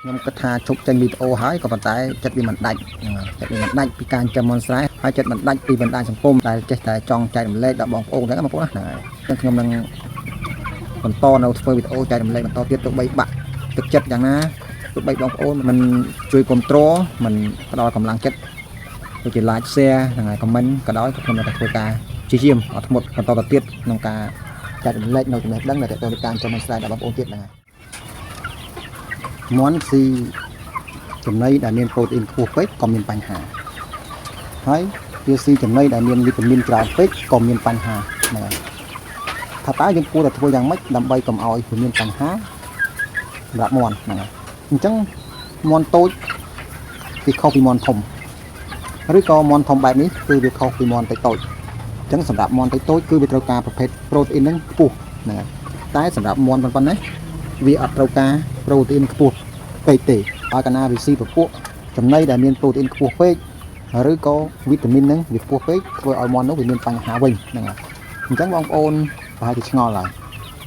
ខ្ញុំគិតថាជប់ចេញវីដេអូហើយក៏ប៉ុន្តែចិត្តវាមិនដាច់ចិត្តវាមិនដាច់ពីការចាំមនស្រែហើយចិត្តមិនដាច់ពីបណ្ដាញសង្គមដែលចេះតែចង់ចែករំលែកដល់បងប្អូនហ្នឹងបងប្អូនណាហ្នឹងហើយខ្ញុំនឹងបន្តនៅធ្វើវីដេអូចែករំលែកបន្តទៀតទោះបីបាក់ទឹកចិត្តយ៉ាងណាទោះបីបងប្អូនមិនជួយគ្រប់គ្រងមិនផ្ដល់កម្លាំងចិត្តដូចជា like share ហ្នឹងហើយ comment ក៏ដោយខ្ញុំនឹងតែធ្វើការជាយាមអត់ធ្មត់បន្តទៅទៀតក្នុងការចែករំលែកនៅចំណេះដឹងដែលទៅតាមការចាំមនស្រែដល់បងប្អូនទៀតហ្នឹងហើយមន់ស៊ីចំណីដែលមានប្រូតអ៊ីនខ្ពស់ពេកក៏មានបញ្ហាហើយវាស៊ីចំណីដែលមានវីតាមីនច្រើនពេកក៏មានបញ្ហាហ្នឹងហើយថាតើយើងគួរតែធ្វើយ៉ាងម៉េចដើម្បីកុំឲ្យវាមានបញ្ហាសម្រាប់មន់ហ្នឹងហើយអញ្ចឹងមន់តូចវាខុសពីមន់ធំឬក៏មន់ធំបែបនេះគឺវាខុសពីមន់តូចតូចអញ្ចឹងសម្រាប់មន់តូចតូចគឺវាត្រូវការប្រភេទប្រូតអ៊ីនហ្នឹងខ្ពស់ហ្នឹងហើយតែសម្រាប់មន់ប៉ុណ្ណេះវាអត់ត្រូវការប្រូតអ៊ីនខ្ពស់ពេកទេឲ្យកាលណាវាស៊ីពពួកចំណីដែលមានប្រូតអ៊ីនខ្ពស់ពេកឬក៏វីតាមីនហ្នឹងវាខ្ពស់ពេកធ្វើឲ្យមន់នោះវាមានបញ្ហាវិញហ្នឹងហើយអញ្ចឹងបងប្អូនប្រហែលជាឆ្ងល់ហើយ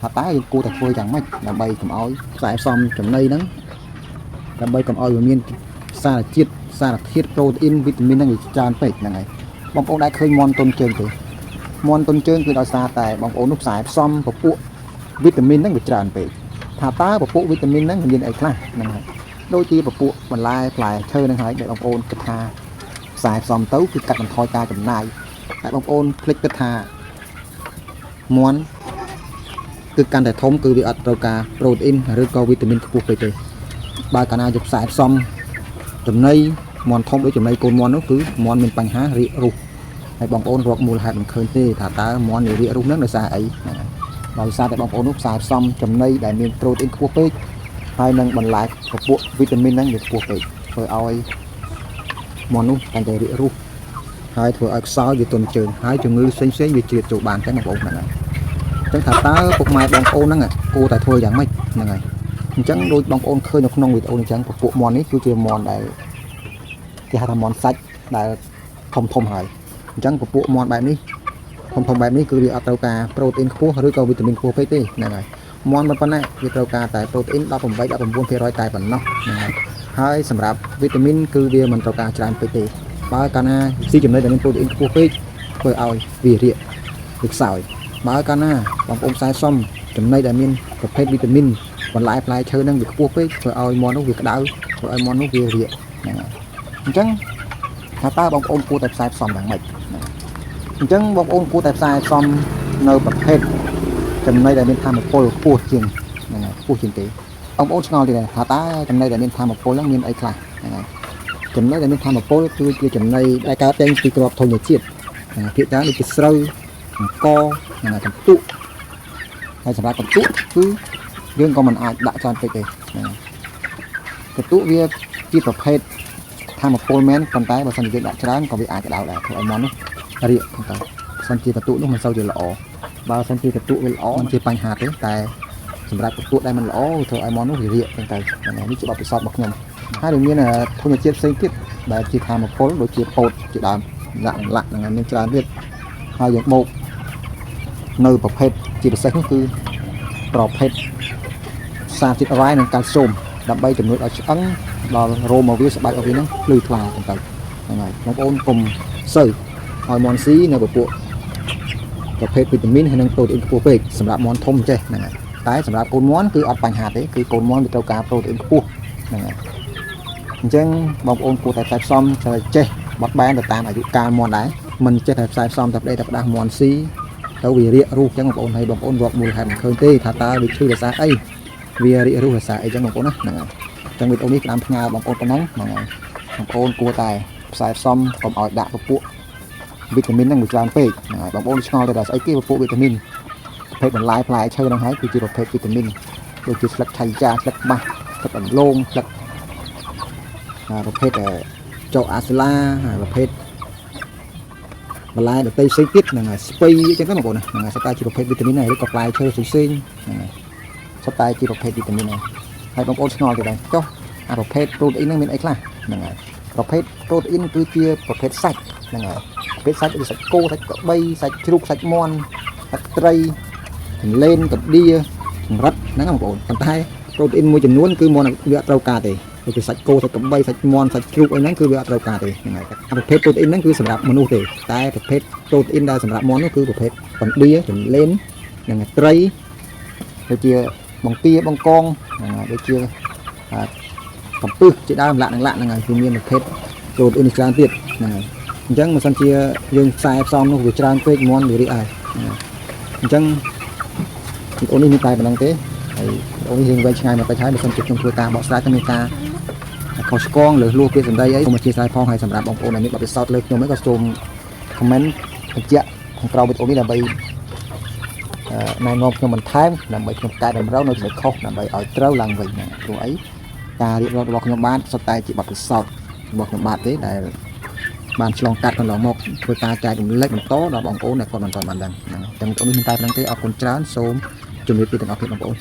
ថាតើយើងគួរតែធ្វើយ៉ាងម៉េចដើម្បីកុំឲ្យខ្សែផ្សំចំណីហ្នឹងដើម្បីកុំឲ្យវាមានសារជាតិសារធាតុប្រូតអ៊ីនវីតាមីនហ្នឹងវាច្រើនពេកហ្នឹងហើយបងប្អូនដែលឃើញមន់ទុនជើងទេមន់ទុនជើងគឺដោយសារតែបងប្អូននោះខ្សែផ្សំពពួកវីតាមីនហ្នឹងវាច្រើនពេកថាតើពពួកវីតាមីនហ្នឹងមានអីខ្លះហ្នឹងហើយដូចជាពពួកបន្លែផ្លែឈើហ្នឹងហើយដែលបងប្អូនគិតថាខ្សែផ្សំទៅគឺកាត់បន្ថយការចំណាយតែបងប្អូនភ្លេចគិតថាមន់គឺកាន់តែធំគឺវាអត់ត្រូវការប្រូតអ៊ីនឬក៏វីតាមីនខ្ពស់ពេកទេបើកាលណាយកខ្សែផ្សំចំណីមន់ធំដូចចំណីកូនមន់នោះគឺមន់មានបញ្ហារាករូសហើយបងប្អូនរកមូលហេតុមិនឃើញទេថាតើមន់រាករូសហ្នឹងដោយសារអីដោយសារតែបងប្អូននោះខ្សែផ្សំចំណីដែលមានប្រូតអ៊ីនខ្ពស់ពេកហើយនឹងបន្លែពពួកវីតាមីនហ្នឹងវាខ្ពស់ពេកធ្វើឲ្យមន់នោះកាន់តែរាករូសហើយធ្វើឲ្យខ្សោយវាទន់ជើងហើយជំងឺផ្សេងៗវាជ្រៀតចូលបានតែបងប្អូនហ្នឹងហើយអញ្ចឹងថាតើពុកម៉ែបងប្អូនហ្នឹងគួរតែធ្វើយ៉ាងម៉េចហ្នឹងហើយអញ្ចឹងដូចបងប្អូនឃើញនៅក្នុងវីដេអូនេះអញ្ចឹងពពួកមន់នេះគឺជាមន់ដែលគេហៅថាមន់សាច់ដែលធំហើយអញ្ចឹងពពួកមន់បែបនេះធំបែបនេះគឺវាអត់ត្រូវការប្រូតអ៊ីនខ្ពស់ឬក៏វីតាមីនខ្ពស់ពេកទេហ្នឹងហើយមន់ប៉ុណ្ណេះវាត្រូវការតែប្រូតអ៊ីន18-19%តែប៉ុណ្ណោះហ្នឹងហើយសម្រាប់វីតាមីនគឺវាមិនត្រូវការច្រើនពេកទេបើកាលណាស៊ីចំណីដែលមានប្រូតអ៊ីនខ្ពស់ពេកធ្វើឲ្យវារាកវាខ្សោយបើកាលណាបងប្អូនខ្សែសំចំណីដែលមានប្រភេទវីតាមីនបន្លែផ្លែឈើហ្នឹងវាខ្ពស់ពេកធ្វើឲ្យមន់នោះវាក្តៅធ្វើឲ្យមន់នោះវារាកហ្នឹងហើយអញ្ចឹងថាតើបងប្អូនគួរតែខ្សែផ្សំយ៉ាងម៉េចអញ្ចឹងបងប្អូនគួរតែខ្សែផ្សំនៅប្រភេទចំណីដែលមានធម៌ពលខ្ពស់ជាងហ្នឹងហើយខ្ពស់ជាងទេបងប្អូនឆ្ងល់ទេថាតើចំណីដែលមានធម៌ពលហ្នឹងមានអីខ្លះហ្នឹងហើយចំណីដែលមានធម៌ពលគឺជាចំណីដែលកើតចេញពីក្របធញ្ញជាតិភាគច្រើនដូចជាស្រូវអង្ករហ្នឹងហើយកន្ទុកហើយសម្រាប់កន្ទុកគឺយើងក៏មិនអាចដាក់ច្រើនពេកទេហ្នឹងហើយកន្ទុកវាជាប្រភេទធម៌ពលមែនប៉ុន្តែបើសិនជាយើងដាក់ច្រើនក៏វាអាចក្តៅដែរធ្វើឲ្យមន់នោះរាកប៉ុន្តែសិនជាកន្ទុកនោះមិនសូវជាល្អបើសិនជាកន្ទុកវាល្អមិនជាបញ្ហាទេតែសម្រាប់កន្ទុកដែលមិនល្អធ្វើឲ្យមន់នោះវារាកហ្នឹងទៅនេះជាបទពិសោធន៍របស់ខ្ញុំហើយវាមានធនជាតិផ្សេងទៀតដែលជាធម៌ពលដូចជាពោតជាដើមឡាក់ហ្នឹងមានច្រើនទៀតហើយយើងបូកនៅប្រភេទជាពិសេសនោះគឺប្រភេទសារជាតិរ៉ែនិងកាល់ស្យូមដើម្បីជំនួយឲ្យឆ្អឹងដល់រោមរបស់វាស្បែករបស់វាហ្នឹងភ្លឺថ្លាទៅហ្នឹងហើយបងប្អូនកុំសូវឲ្យមន់ស៊ីនៅពពួកប្រភេទវីតាមីនហើយនិងប្រូតអ៊ីនខ្ពស់ពេកសម្រាប់មន់ធំចេះហ្នឹងហើយតែសម្រាប់កូនមន់គឺអត់បញ្ហាទេគឺកូនមន់វាត្រូវការប្រូតអ៊ីនខ្ពស់ហ្នឹងហើយអញ្ចឹងបងប្អូនគួរតែផ្សាយផ្សំត្រូវចេះបត់បែនទៅតាមអាយុកាលមន់ដែរមិនចេះតែផ្សាយផ្សំតែប្តីតែផ្ដាស់មន់ស៊ីទៅវារាករូសអញ្ចឹងបងប្អូនហើយបងប្អូនរកមូលហេតុមិនឃើញទេថាតើវាឈឺដោយសារអីវារាករូសដោយសារអីអញ្ចឹងបងប្អូនណាហ្នឹងហើយអញ្ចឹងវីដេអូនេះផ្ដាំផ្ញើបងប្អូនប៉ុណ្ណឹងហ្នឹងហើយបងប្អូនគួរតែផ្សាយផ្សំកុំឲ្យដាក់ពពួកវីតាមីនហ្នឹងវាច្រើនពេកហ្នឹងហើយបងប្អូនឆ្ងល់ទៅដល់ស្អីគេពពួកវីតាមីនប្រភេទបន្លែផ្លែឈើហ្នឹងហើយគឺជាប្រភេទវីតាមីនដូចជាស្លឹកឆៃចាស្លឹកបាសស្លឹកអន្លូងស្លឹកប្រភេទចុកអាស្លាប្រភេទបន្លែដតៃផ្សេងទៀតហ្នឹងហើយស្ពៃអញ្ចឹងទៅបងប្អូនហ្នឹងហើយសុទ្ធតែជាប្រភេទវីតាមីនហើយឬក៏ផ្លែឈើផ្សេងហ្នឹងហើយសុទ្ធតែជាប្រភេទវីតាមីនហើយបងប្អូនឆ្ងល់ទៅដែរចុះអាប្រភេទប្រូតអ៊ីនហ្នឹងមានអីខ្លះហ្នឹងហើយប្រភេទប្រូតអ៊ីនគឺជាប្រភេទសាច់ហ្នឹងហើយប្រភេទសាច់ដូចសាច់គោសាច់ក្របីសាច់ជ្រូកសាច់មាន់សាច់ត្រីទន្លេនកណ្ដៀចង្រិតហ្នឹងបងប្អូនប៉ុន្តែ ប្រូតអ៊ីនមួយចំនួនគឺមកវាអត់ត្រូវការទេដូចសាច់គោសាច់កំបីសាច់មាន់សាច់ជ្រូកអីហ្នឹងគឺវាអត់ត្រូវការទេហ្នឹងហើយប្រភេទប្រូតអ៊ីនហ្នឹងគឺសម្រាប់មនុស្សទេតែប្រភេទប្រូតអ៊ីនដែលសម្រាប់មាន់នោះគឺប្រភេទបណ្ឌាទន្លេននិងត្រីដូចជាបង្គាបង្កងដូចជាកំពឹសជាដើមឡាក់ហ្នឹងហើយគឺមានប្រភេទប្រូតអ៊ីនច្រើនទៀតហ្នឹងហើយអញ្ចឹងមិនសិនជាយើងខ្សែផ្សំនោះវាច្រើនពេកមាន់វារីកហើយអញ្ចឹងអូននេះមានតែប៉ុណ្្នឹងទេហើយអូននេះយើងវែងឆ្ងាយមកតិចហើយបើសិនជាខ្ញុំធ្វើការបកស្រាយទៅមានការខុសឆ្គងឬលួសពាក្យសម្ដីអីសូមអធិស្ឋានផងហើយសម្រាប់បងប្អូនដែលមានបទពិសោធន៍លើខ្ញុំក៏សូម comment បញ្ជាក់ខាងក្រោមវីដេអូនេះដើម្បីណែនាំខ្ញុំបន្ថែមដើម្បីខ្ញុំកែតម្រូវនៅចំណុចខុសដើម្បីឲ្យត្រូវឡើងវិញណាព្រោះអីការរៀបរាប់របស់ខ្ញុំបានសុទ្ធតែជាបទពិសោធន៍របស់ខ្ញុំបាទទេដែលបានឆ្លងកាត់កន្លងមកធ្វើការចែករំលែកបន្តដល់បងប្អូនដែលគាត់មិនទាន់បានដឹងហ្នឹងអញ្ចឹងវីដេអូនេះមានតែប៉ុណ្្នឹងទេអរគុណច្រើនសូមជម្រាបលាទាំងអស់គ្នាបងប្អូន